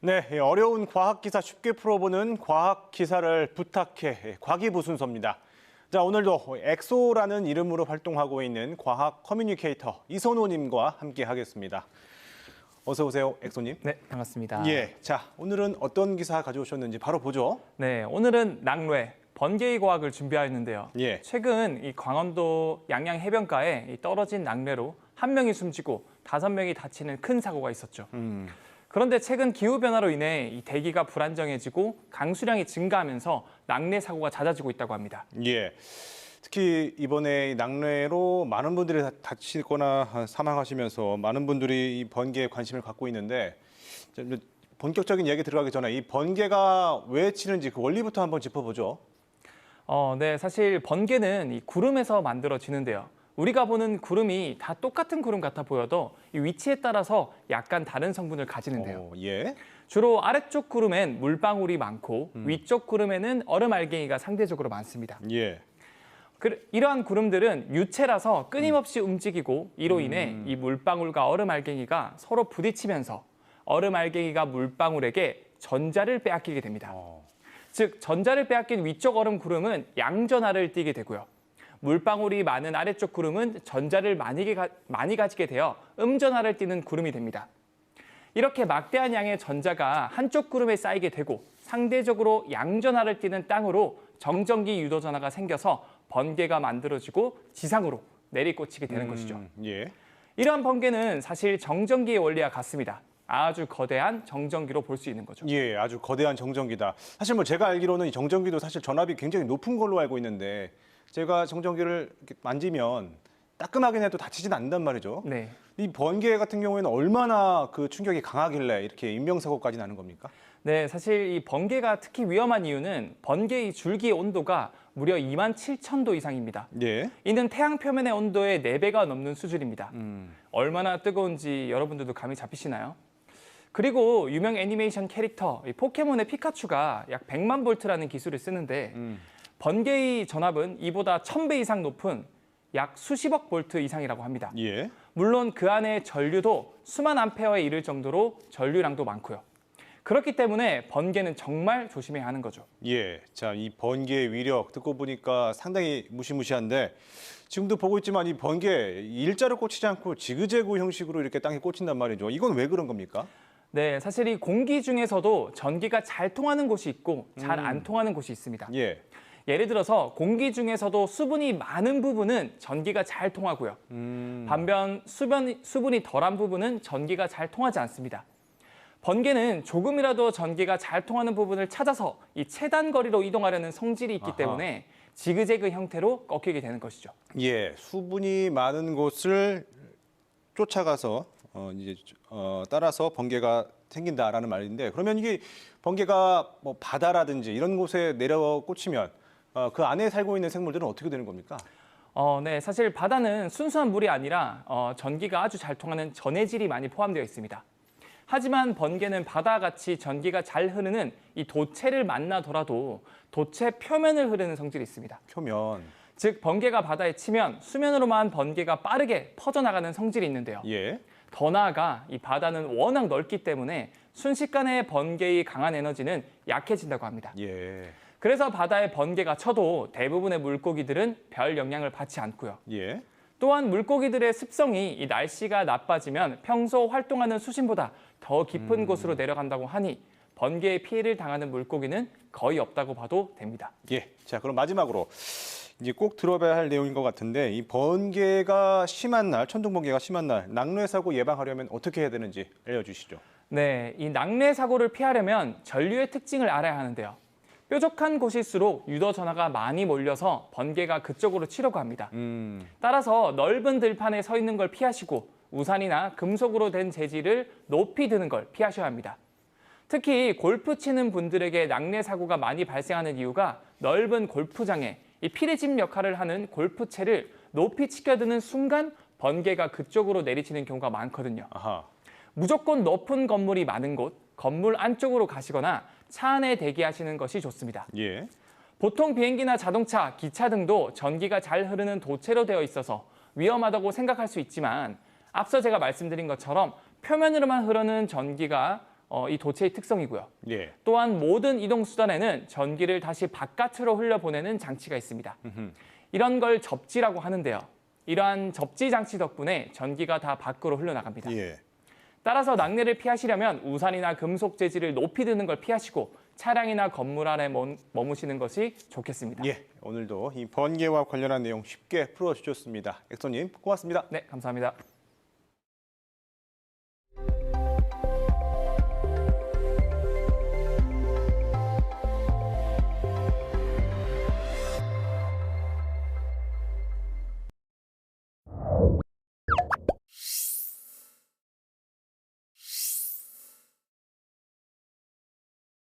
네, 어려운 과학 기사 쉽게 풀어보는 과학 기사를 부탁해 과기부 순서입니다. 자, 오늘도 엑소라는 이름으로 활동하고 있는 과학 커뮤니케이터 이선호님과 함께 하겠습니다. 어서 오세요, 엑소님. 네, 반갑습니다. 예, 자, 오늘은 어떤 기사 가져오셨는지 바로 보죠. 네, 오늘은 낙뢰, 번개의 과학을 준비하였는데요. 예. 최근 이 강원도 양양 해변가에 이 떨어진 낙뢰로 한 명이 숨지고 5명이 다치는 큰 사고가 있었죠. 그런데 최근 기후변화로 인해 이 대기가 불안정해지고 강수량이 증가하면서 낙뢰 사고가 잦아지고 있다고 합니다. 예. 특히 이번에 낙뢰로 많은 분들이 다치거나 사망하시면서 많은 분들이 이 번개에 관심을 갖고 있는데 본격적인 이야기 들어가기 전에 이 번개가 왜 치는지 그 원리부터 한번 짚어보죠. 네, 사실 번개는 이 구름에서 만들어지는데요. 우리가 보는 구름이 다 똑같은 구름 같아 보여도 이 위치에 따라서 약간 다른 성분을 가지는데요. 예. 주로 아래쪽 구름엔 물방울이 많고 위쪽 구름에는 얼음 알갱이가 상대적으로 많습니다. 예. 이러한 구름들은 유체라서 끊임없이 움직이고 이로 인해 이 물방울과 얼음 알갱이가 서로 부딪히면서 얼음 알갱이가 물방울에게 전자를 빼앗기게 됩니다. 즉 전자를 빼앗긴 위쪽 얼음 구름은 양전하를 띠게 되고요. 물방울이 많은 아래쪽 구름은 전자를 많이 가지게 되어 음전하를 띠는 구름이 됩니다. 이렇게 막대한 양의 전자가 한쪽 구름에 쌓이게 되고 상대적으로 양전하를 띠는 땅으로 정전기 유도 전하가 생겨서 번개가 만들어지고 지상으로 내리꽂히게 되는 것이죠. 예. 이러한 번개는 사실 정전기의 원리와 같습니다. 아주 거대한 정전기로 볼 수 있는 거죠. 예, 아주 거대한 정전기다. 사실 뭐 제가 알기로는 이 정전기도 사실 전압이 굉장히 높은 걸로 알고 있는데 제가 정전기를 이렇게 만지면 따끔하긴 해도 다치진 않는단 말이죠. 네. 이 번개 같은 경우에는 얼마나 그 충격이 강하길래 이렇게 인명사고까지 나는 겁니까? 네, 사실 이 번개가 특히 위험한 이유는 번개의 줄기의 온도가 무려 27,000도 이상입니다. 예. 이는 태양 표면의 온도의 4배가 넘는 수준입니다. 얼마나 뜨거운지 여러분들도 감이 잡히시나요? 그리고 유명 애니메이션 캐릭터 포켓몬의 피카츄가 약 100만 볼트라는 기술을 쓰는데 번개의 전압은 이보다 1000배 이상 높은 약 수십억 볼트 이상이라고 합니다. 예. 물론 그 안에 전류도 수만 암페어에 이를 정도로 전류량도 많고요. 그렇기 때문에 번개는 정말 조심해야 하는 거죠. 예. 자, 이 번개의 위력 듣고 보니까 상당히 무시무시한데 지금도 보고 있지만 이 번개 일자로 꽂히지 않고 지그재그 형식으로 이렇게 땅에 꽂힌단 말이죠. 이건 왜 그런 겁니까? 네, 사실 이 공기 중에서도 전기가 잘 통하는 곳이 있고 잘 안 통하는 곳이 있습니다. 예. 예를 들어서 공기 중에서도 수분이 많은 부분은 전기가 잘 통하고요. 반면 수분이 덜한 부분은 전기가 잘 통하지 않습니다. 번개는 조금이라도 전기가 잘 통하는 부분을 찾아서 이 최단 거리로 이동하려는 성질이 있기 때문에 지그재그 형태로 꺾이게 되는 것이죠. 예. 수분이 많은 곳을 쫓아가서 따라서 번개가 생긴다라는 말인데 그러면 이게 번개가 뭐 바다라든지 이런 곳에 내려 꽂히면 그 안에 살고 있는 생물들은 어떻게 되는 겁니까? 네, 사실 바다는 순수한 물이 아니라 전기가 아주 잘 통하는 전해질이 많이 포함되어 있습니다. 하지만 번개는 바다와 같이 전기가 잘 흐르는 이 도체를 만나더라도 도체 표면을 흐르는 성질이 있습니다. 표면. 즉 번개가 바다에 치면 수면으로만 번개가 빠르게 퍼져나가는 성질이 있는데요. 예. 더 나아가 이 바다는 워낙 넓기 때문에 순식간에 번개의 강한 에너지는 약해진다고 합니다. 예. 그래서 바다에 번개가 쳐도 대부분의 물고기들은 별 영향을 받지 않고요. 예. 또한 물고기들의 습성이 이 날씨가 나빠지면 평소 활동하는 수심보다 더 깊은 곳으로 내려간다고 하니 번개에 피해를 당하는 물고기는 거의 없다고 봐도 됩니다. 예. 자, 그럼 마지막으로 이제 꼭 들어봐야 할 내용인 것 같은데 이 번개가 심한 날, 천둥번개가 심한 날, 낙뢰 사고 예방하려면 어떻게 해야 되는지 알려주시죠. 네, 이 낙뢰 사고를 피하려면 전류의 특징을 알아야 하는데요. 뾰족한 곳일수록 유도 전하가 많이 몰려서 번개가 그쪽으로 치려고 합니다. 따라서 넓은 들판에 서 있는 걸 피하시고 우산이나 금속으로 된 재질을 높이 드는 걸 피하셔야 합니다. 특히 골프 치는 분들에게 낙뢰 사고가 많이 발생하는 이유가 넓은 골프장에 이 피레짐 역할을 하는 골프채를 높이 치켜드는 순간 번개가 그쪽으로 내리치는 경우가 많거든요. 아하. 무조건 높은 건물이 많은 곳, 건물 안쪽으로 가시거나 차 안에 대기하시는 것이 좋습니다. 예. 보통 비행기나 자동차, 기차 등도 전기가 잘 흐르는 도체로 되어 있어서 위험하다고 생각할 수 있지만 앞서 제가 말씀드린 것처럼 표면으로만 흐르는 전기가 이 도체의 특성이고요. 예. 또한 모든 이동 수단에는 전기를 다시 바깥으로 흘려보내는 장치가 있습니다. 이런 걸 접지라고 하는데요. 이러한 접지 장치 덕분에 전기가 다 밖으로 흘러나갑니다. 예. 따라서 낙뢰를 피하시려면 우산이나 금속 재질을 높이 드는 걸 피하시고 차량이나 건물 안에 머무시는 것이 좋겠습니다. 예. 오늘도 이 번개와 관련한 내용 쉽게 풀어주셨습니다. 엑소님 고맙습니다. 네, 감사합니다.